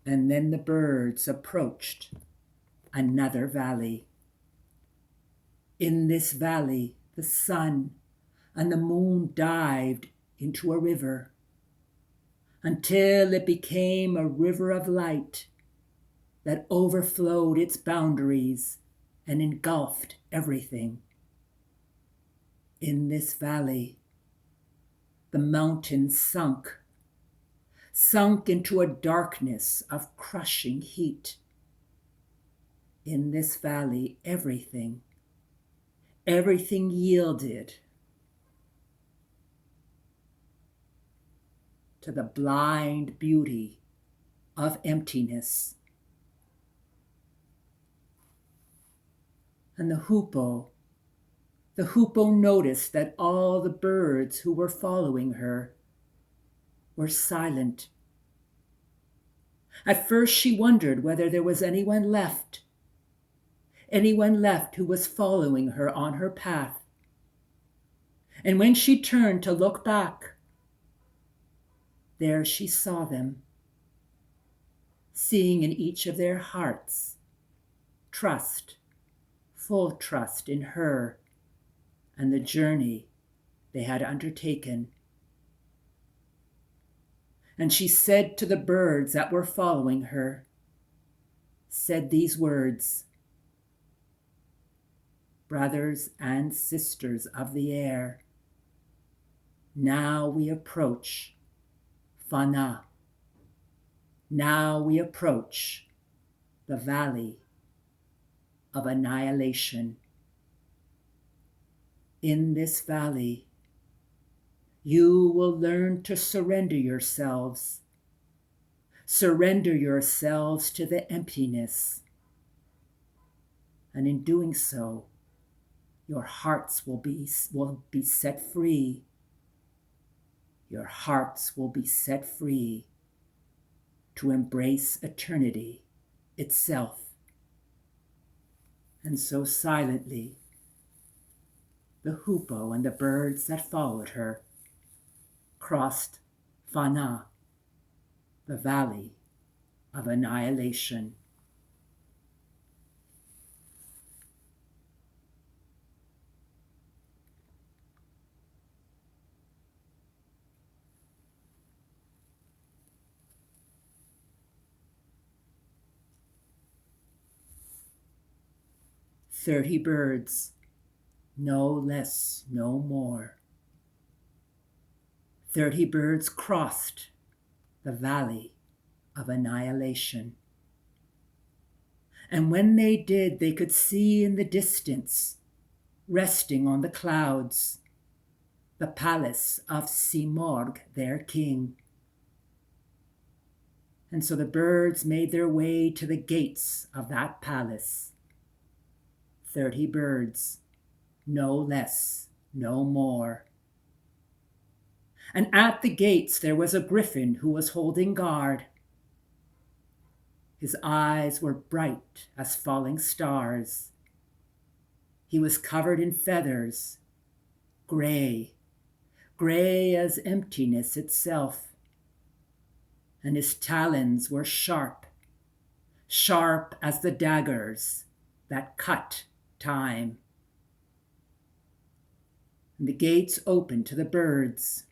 And then the birds approached another valley. In this valley, the sun and the moon dived into a river until it became a river of light that overflowed its boundaries and engulfed everything. In this valley, the mountains sunk into a darkness of crushing heat. In this valley, everything yielded to the blind beauty of emptiness. And the hoopoe noticed that all the birds who were following her were silent. At first she wondered whether there was anyone left who was following her on her path. And when she turned to look back, there she saw them, seeing in each of their hearts full trust in her and the journey they had undertaken. And she said to the birds that were following her, said these words, "Brothers and sisters of the air, now we approach Fana. Now we approach the valley of annihilation. In this valley, you will learn to surrender yourselves to the emptiness. And in doing so, your hearts will be set free. Your hearts will be set free to embrace eternity itself." And so silently, the hoopoe and the birds that followed her crossed Fana, the valley of annihilation. "30 birds, no less, no more. 30 birds crossed the valley of annihilation. And when they did, they could see in the distance, resting on the clouds, the palace of Simorgh, their king. And so the birds made their way to the gates of that palace. 30 birds, no less, no more. And at the gates there was a griffin who was holding guard. His eyes were bright as falling stars. He was covered in feathers, gray as emptiness itself. And his talons were sharp as the daggers that cut time. And the gates opened to the birds,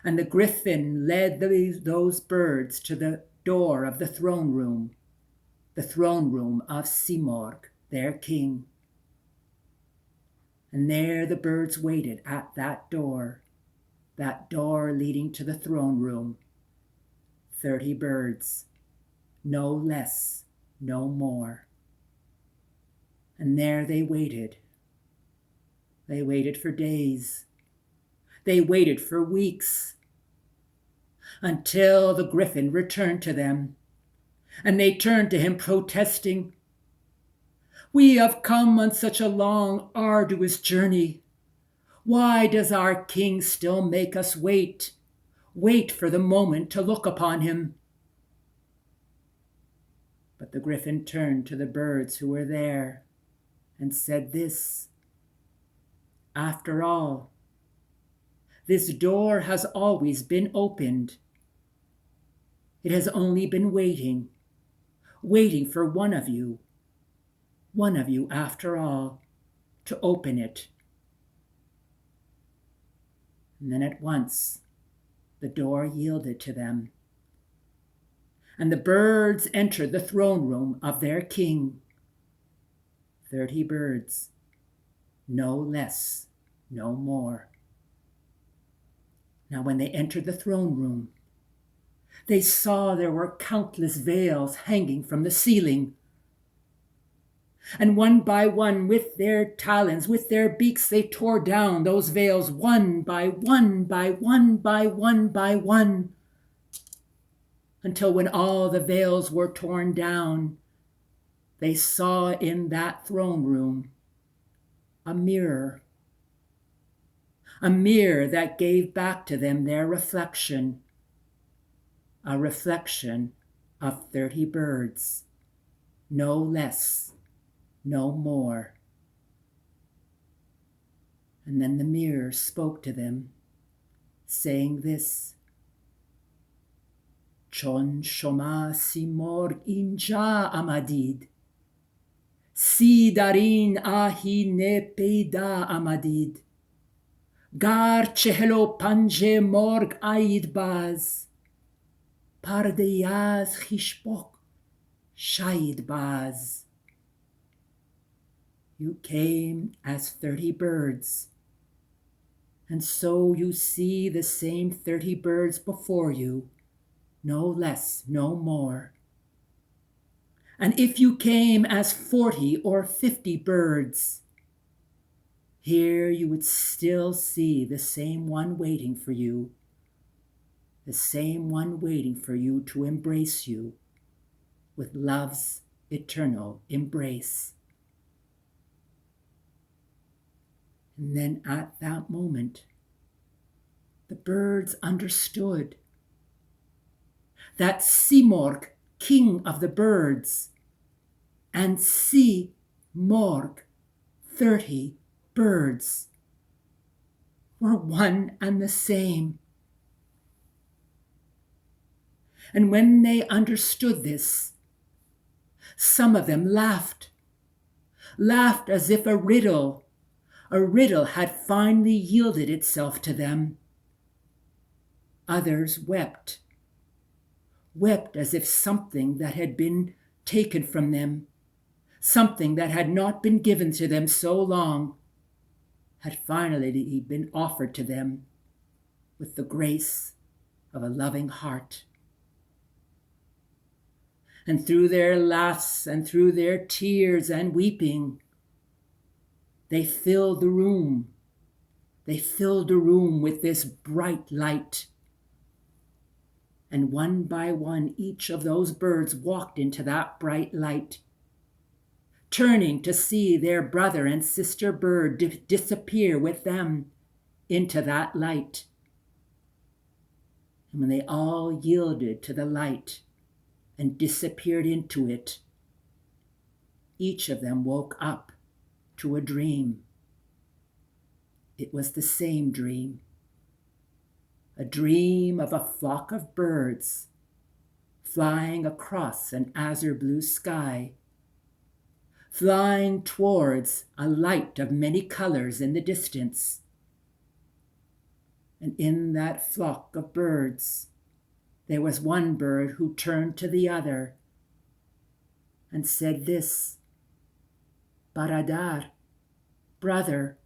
and the griffin led those birds to the door of the throne room of Simorgh, their king. And there the birds waited at that door leading to the throne room. 30 birds, no less, no more. And there they waited. They waited for days. They waited for weeks, until the griffin returned to them. And they turned to him protesting, "We have come on such a long, arduous journey. Why does our king still make us wait for the moment to look upon him?" But the griffin turned to the birds who were there and said this, "After all, this door has always been opened. It has only been waiting, waiting for one of you after all, to open it. And then at once, the door yielded to them, and the birds entered the throne room of their king. 30 birds, no less, no more. Now when they entered the throne room, they saw there were countless veils hanging from the ceiling. And one by one, with their talons, with their beaks, they tore down those veils one by one, by one, by one, by one, until when all the veils were torn down, they saw in that throne room a mirror that gave back to them their reflection, a reflection of 30 birds, no less, no more. And then the mirror spoke to them, saying this: Chon shoma Simorgh inja amadid, si darin ahi ne peida amadid, gar chehelo panje morg aid baz, pardeyaz khishbok shaid baz. You came as 30 birds, and so you see the same 30 birds before you, no less, no more. And if you came as 40 or 50 birds, here you would still see the same one waiting for you, the same one waiting for you to embrace you with love's eternal embrace. And then at that moment, the birds understood that Simorgh, king of the birds, and Simorgh, 30 birds, were one and the same. And when they understood this, some of them laughed as if a riddle had finally yielded itself to them. Others wept as if something that had been taken from them, something that had not been given to them so long, had finally been offered to them with the grace of a loving heart. And through their laughs and through their tears and weeping, they filled the room. They filled the room with this bright light. And one by one, each of those birds walked into that bright light, turning to see their brother and sister bird disappear with them into that light. And when they all yielded to the light and disappeared into it, each of them woke up to a dream. It was the same dream, a dream of a flock of birds flying across an azure blue sky, flying towards a light of many colors in the distance. And in that flock of birds, there was one bird who turned to the other and said this: Baradar, brother,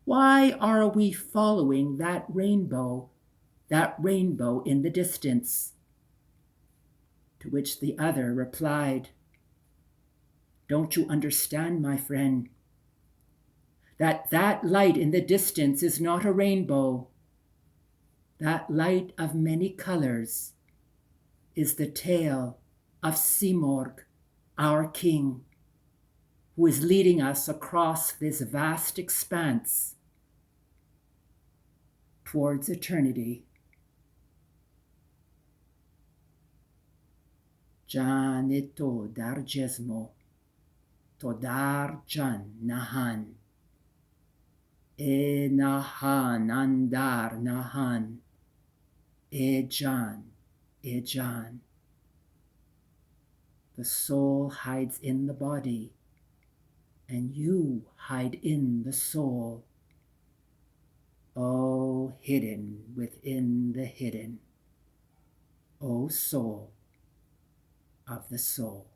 why are we following that rainbow in the distance? To which the other replied, don't you understand, my friend, that light in the distance is not a rainbow? That light of many colors is the tale of Simorgh, our king, who is leading us across this vast expanse towards eternity. Jan eto dar jesmo, todar jan nahan, e nahan andar nahan, e jan Ijan. The soul hides in the body, and you hide in the soul. O hidden within the hidden, O soul of the soul.